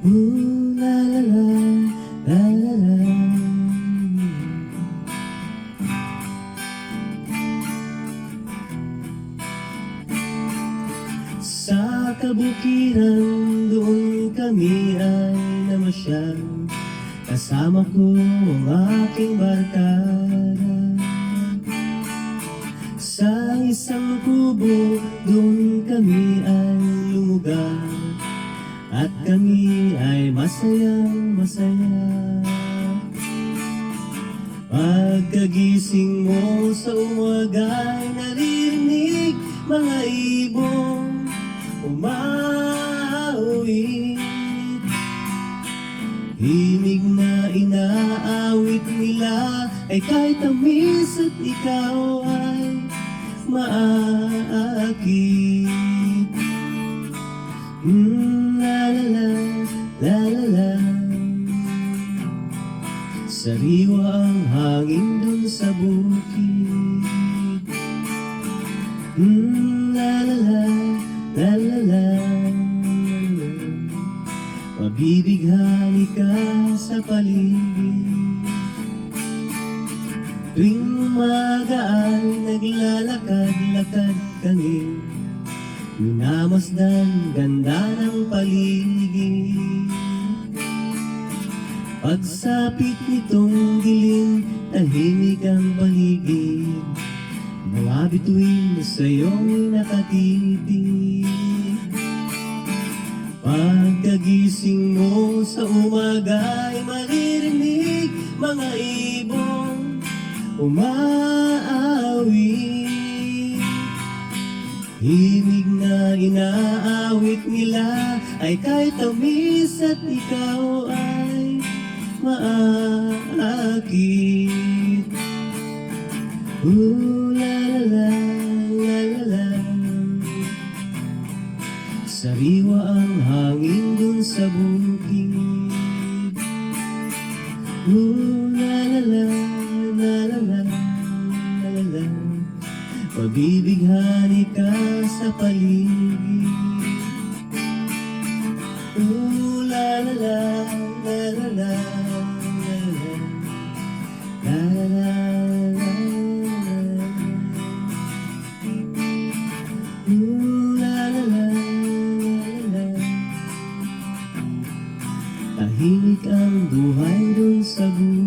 Ooh, la la la, la la la. Sa kabukiran doon kami ay namasyal, kasama ko ang aking barkada. Sa isang kubo doon kami ay lumugar, at kami ay masayang masaya. Pagkagising mo sa umaga ay naririnig mga ibong umawit. Himig na inaawit nila ay kay tamis at ikaw ay maakit. La la la, la la la. Sariwa ang hangin dun sa bukid. La la la, la la la. Mabibighani ka sa paligid. Tuwing umaga ay naglalakad-lakad kami, minamasdan ganda ng paligid. Pagsapit nitong dilim, tahimik ang paligid. Mga bituin sa iyong nakatitig. Pagkagising mo sa umaga ay maririnig mga ibong umaawit. Himig na inaawit nila ay kay tamis at ikaw ay maakit. Ooh, la la la, la la la. Sariwa ang hangin dun sa bukid. Ooh, la la la, la la la, la la la. Mabibighani ka sa paligid. Ooh, la la la, la la la, la la la, la la la. Ooh, la la la, la la. Tahimik ang buhay dun sa buhay.